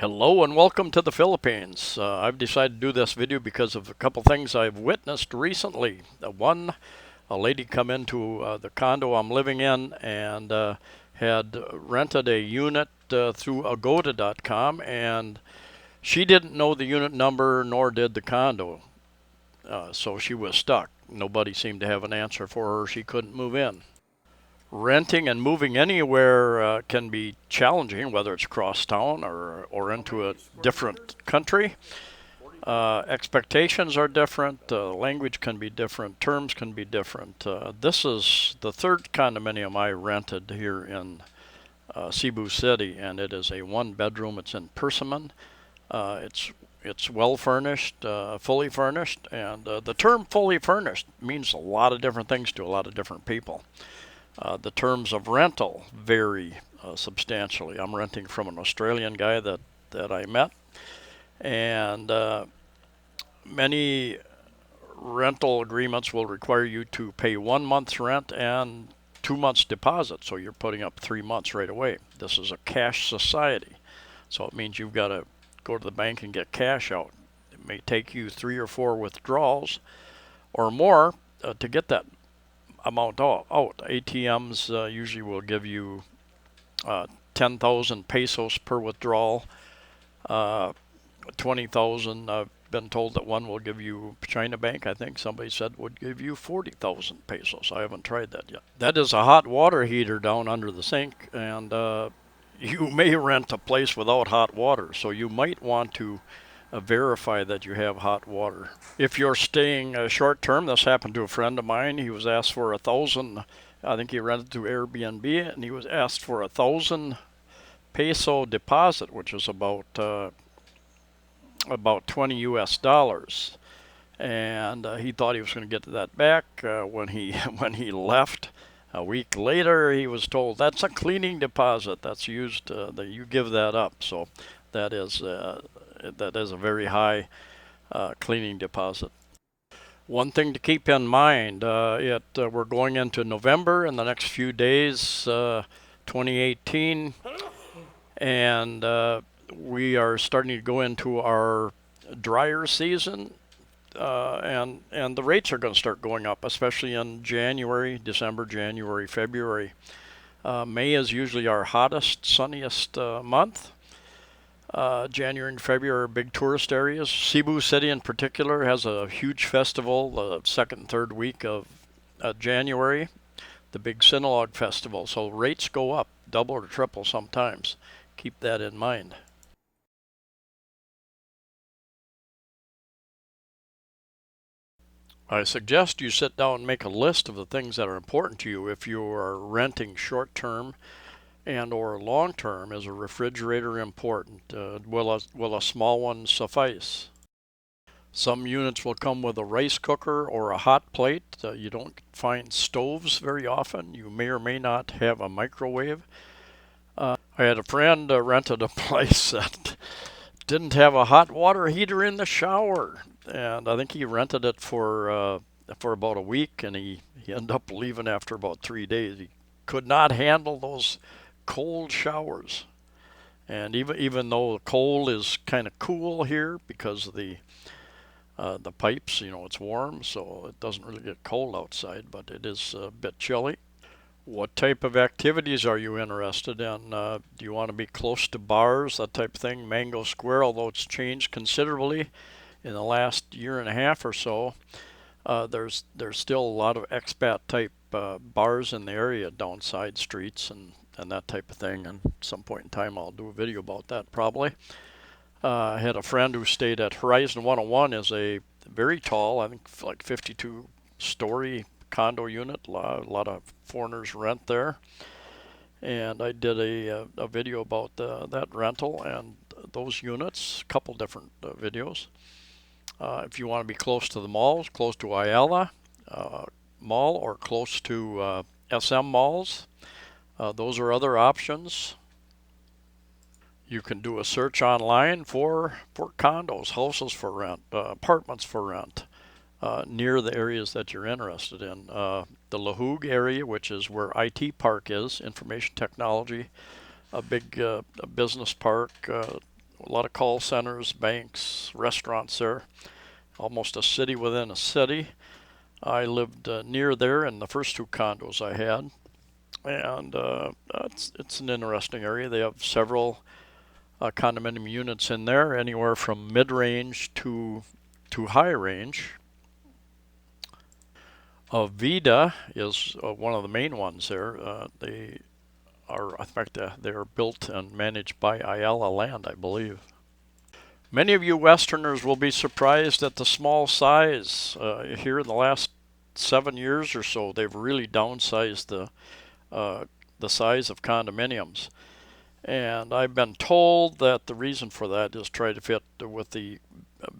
Hello and welcome to the Philippines. I've decided to do this video because of a couple things I've witnessed recently. One, a lady come into the condo I'm living in and had rented a unit through agoda.com, and she didn't know the unit number, nor did the condo. So she was stuck. Nobody seemed to have an answer for her. She couldn't move in. Renting and moving anywhere can be challenging, whether it's cross town or into a different country. Expectations are different, language can be different, terms can be different. This is the third condominium I rented here in Cebu City, and it is a one bedroom. It's in Persimmon. It's well furnished, fully furnished, and the term fully furnished means a lot of different things to a lot of different people. The terms of rental vary substantially. I'm renting from an Australian guy that I met, and many rental agreements will require you to pay 1 month's rent and 2 months deposit, so you're putting up 3 months right away. This is a cash society, so it means you've got to go to the bank and get cash out. It may take you 3 or 4 withdrawals or more to get that amount out. ATMs usually will give you 10,000 pesos per withdrawal. 20,000. I've been told that one will give you, China Bank, I think somebody said, would give you 40,000 pesos. I haven't tried that yet. That is a hot water heater down under the sink, and you may rent a place without hot water, so you might want to verify that you have hot water. If you're staying short term, this happened to a friend of mine. He was asked for 1,000. I think he rented through Airbnb, and he was asked for 1,000 peso deposit, which is about 20 US dollars. And he thought he was going to get that back when he left. A week later, he was told that's a cleaning deposit. That's used. That you give that up. So that is a very high cleaning deposit. One thing to keep in mind, we're going into November in the next few days, 2018, and we are starting to go into our drier season, and the rates are going to start going up, especially in December, January, February. May is usually our hottest, sunniest month. January and February are big tourist areas. Cebu City in particular has a huge festival the second and third week of January, the big Sinulog festival. So rates go up, double or triple sometimes. Keep that in mind. I suggest you sit down and make a list of the things that are important to you if you are renting short term and or long term. Is a refrigerator important? Will a small one suffice? Some units will come with a rice cooker or a hot plate. You don't find stoves very often. You may or may not have a microwave. I had a friend rented a place that didn't have a hot water heater in the shower, and I think he rented it for about a week, and he ended up leaving after about 3 days. He could not handle those cold showers. And even though the cold is kind of cool here because of the pipes, it's warm, so it doesn't really get cold outside, but it is a bit chilly. What type of activities are you interested in? Do you want to be close to bars, that type of thing? Mango Square, although it's changed considerably in the last year and a half or so, there's still a lot of expat type bars in the area down side streets and that type of thing. And at some point in time, I'll do a video about that probably. I had a friend who stayed at Horizon 101, is a very tall, I think like 52-story condo unit. A lot of foreigners rent there. And I did a video about that rental and those units, a couple different videos. If you want to be close to the malls, close to Ayala Mall or close to SM malls, those are other options. You can do a search online for condos, houses for rent, apartments for rent near the areas that you're interested in. The Lahug area, which is where IT Park is, information technology, a big business park a lot of call centers, banks, restaurants there. Almost a city within a city. I lived near there in the first two condos I had, and it's an interesting area. They have several condominium units in there, anywhere from mid-range to high range. Vida is one of the main ones there. They are, in fact, they are built and managed by Ayala Land, I believe. Many of you Westerners will be surprised at the small size. Here in the last 7 years or so, they've really downsized the size of condominiums. And I've been told that the reason for that is try to fit with the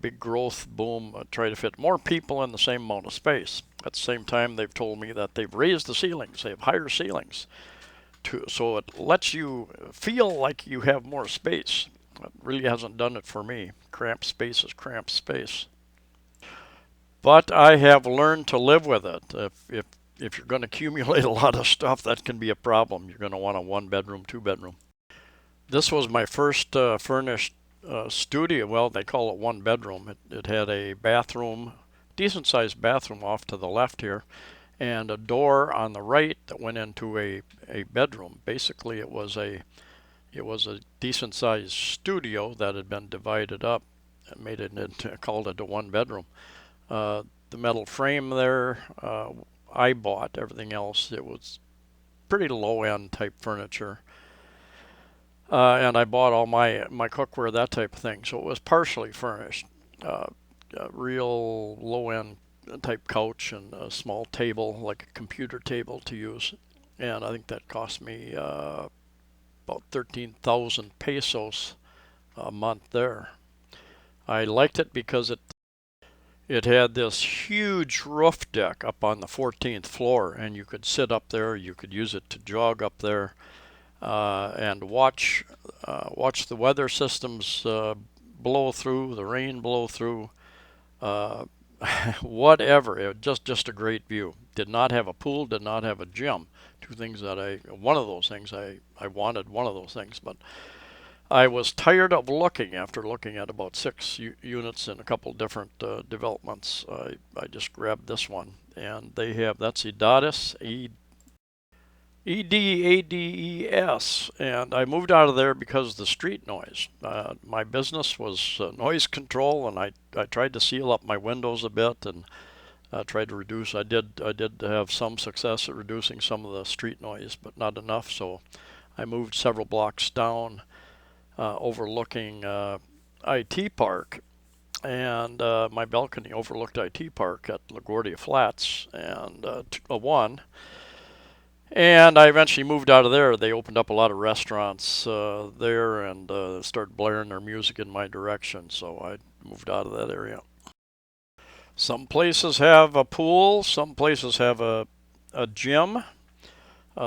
big growth boom, try to fit more people in the same amount of space. At the same time, they've told me that they've raised the ceilings, they have higher ceilings, so it lets you feel like you have more space. It really hasn't done it for me. Cramped space is cramped space. But I have learned to live with it. If you're going to accumulate a lot of stuff, that can be a problem. You're going to want a one bedroom, two bedroom. This was my first furnished studio. Well, they call it one bedroom. It had a bathroom, decent sized bathroom off to the left here, and a door on the right that went into a bedroom. Basically, it was a decent sized studio that had been divided up and made it into, called it a one bedroom. The metal frame there, I bought. Everything else, it was pretty low end type furniture. And I bought all my cookware, that type of thing. So it was partially furnished. A real low end type couch and a small table, like a computer table to use. And I think that cost me about 13,000 pesos a month there. I liked it because it had this huge roof deck up on the 14th floor, and you could sit up there. You could use it to jog up there. And watch the weather systems blow through, the rain blow through, whatever. It was just a great view. Did not have a pool, did not have a gym. Two things that one of those things I wanted one of those things, but I was tired of looking after looking at about six units in a couple different developments. I just grabbed this one, and they have, that's Edades, Edades, and I moved out of there because of the street noise. My business was noise control, and I tried to seal up my windows a bit and tried to reduce. I did have some success at reducing some of the street noise, but not enough. So I moved several blocks down, overlooking IT Park, and my balcony overlooked IT Park at Guardia Flats and one. And I eventually moved out of there. They opened up a lot of restaurants there and started blaring their music in my direction, so I moved out of that area. Some places have a pool, some places have a gym,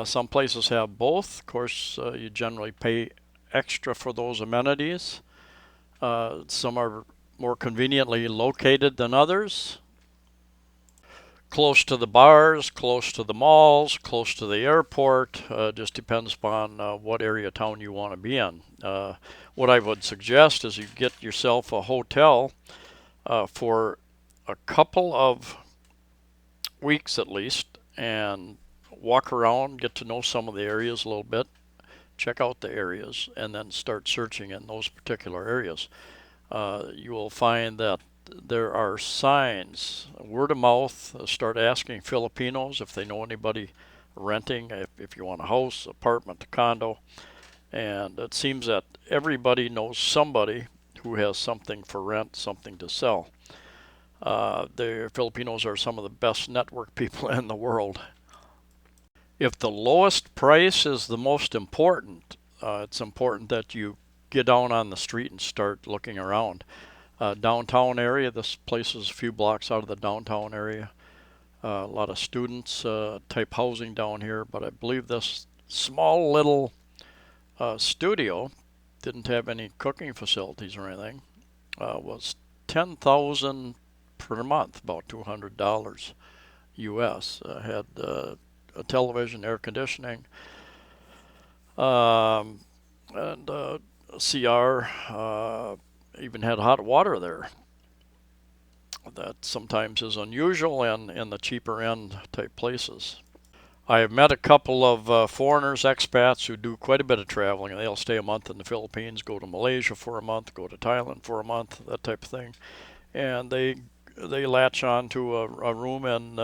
some places have both. Of course, you generally pay extra for those amenities. Some are more conveniently located than others. Close to the bars, close to the malls, close to the airport. Just depends upon what area of town you want to be in. What I would suggest is you get yourself a hotel for a couple of weeks at least and walk around, get to know some of the areas a little bit, check out the areas, and then start searching in those particular areas. You will find that there are signs, word of mouth. Start asking Filipinos if they know anybody renting, if you want a house, apartment, a condo. And it seems that everybody knows somebody who has something for rent, something to sell. The Filipinos are some of the best network people in the world. If the lowest price is the most important, it's important that you get down on the street and start looking around. Downtown area, this place is a few blocks out of the downtown area. A lot of students type housing down here, but I believe this small little studio didn't have any cooking facilities or anything. Was 10,000 per month, about $200 US. Had a television, air conditioning, and CR even had hot water there. That sometimes is unusual in the cheaper end type places. I have met a couple of foreigners, expats, who do quite a bit of traveling. They'll stay a month in the Philippines, go to Malaysia for a month, go to Thailand for a month, that type of thing. And they latch on to a room in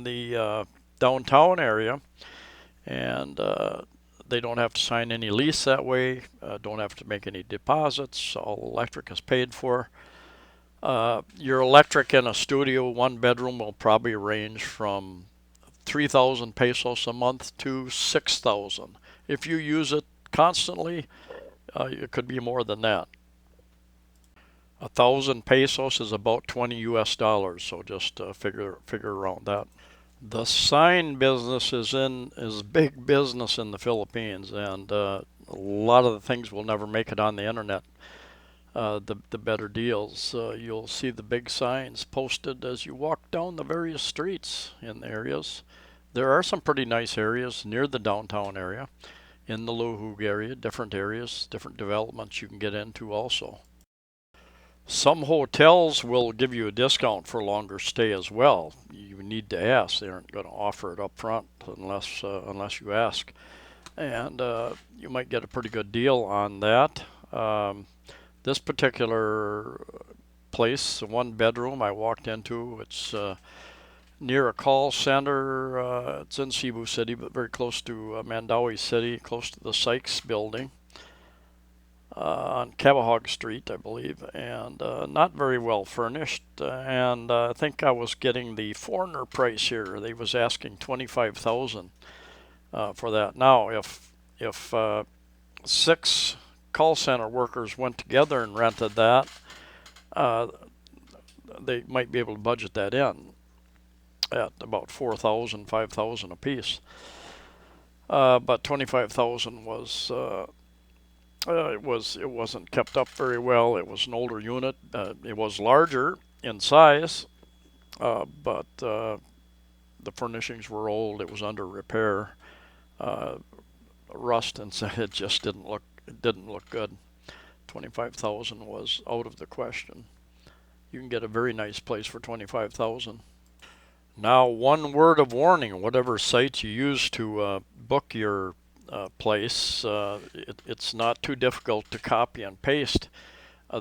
the downtown area, and they don't have to sign any lease that way, don't have to make any deposits. All electric is paid for. Your electric in a studio, one bedroom, will probably range from 3,000 pesos a month to 6,000. If you use it constantly, it could be more than that. 1,000 pesos is about 20 US dollars, so just figure around that. The sign business is big business in the Philippines, and a lot of the things will never make it on the internet. The better deals, you'll see the big signs posted as you walk down the various streets in the areas. There are some pretty nice areas near the downtown area, in the Lahug area, different areas, different developments you can get into also. Some hotels will give you a discount for longer stay as well. You need to ask. They aren't going to offer it up front unless you ask. And you might get a pretty good deal on that. This particular place, one bedroom I walked into, it's near a call center. It's in Cebu City, but very close to Mandaue City, close to the Sykes building. On Cabahog Street, I believe, and not very well furnished. And I think I was getting the foreigner price here. They was asking 25,000 for that. Now, if 6 call center workers went together and rented that, they might be able to budget that in at about 4,000, 5,000 a piece. But 25,000 was. It wasn't kept up very well. It was an older unit. It was larger in size, but the furnishings were old. It was under repair, rust, and so it just didn't look good. 25,000 was out of the question. You can get a very nice place for 25,000. Now, one word of warning: whatever site you use to book your place, it's not too difficult to copy and paste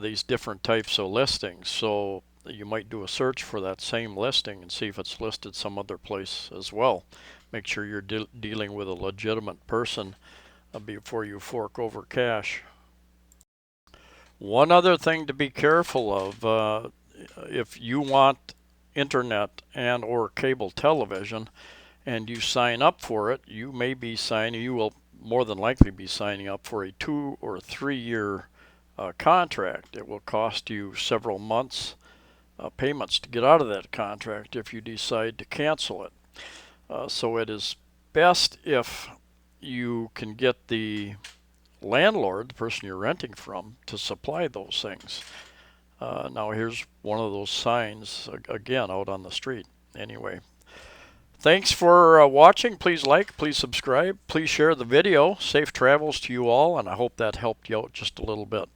these different types of listings. So you might do a search for that same listing and see if it's listed some other place as well. Make sure you're dealing with a legitimate person before you fork over cash. One other thing to be careful of, if you want internet and or cable television, and you sign up for it, you will more than likely be signing up for a 2 or 3 year contract. It will cost you several months payments to get out of that contract if you decide to cancel it. So it is best if you can get the landlord, the person you're renting from, to supply those things. Now here's one of those signs, again, out on the street. Anyway. Thanks for watching. Please like, please subscribe, please share the video. Safe travels to you all, and I hope that helped you out just a little bit.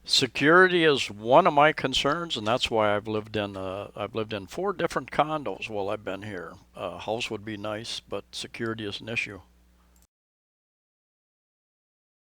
Security is one of my concerns, and that's why I've lived in 4 different condos while I've been here. A house would be nice, but security is an issue.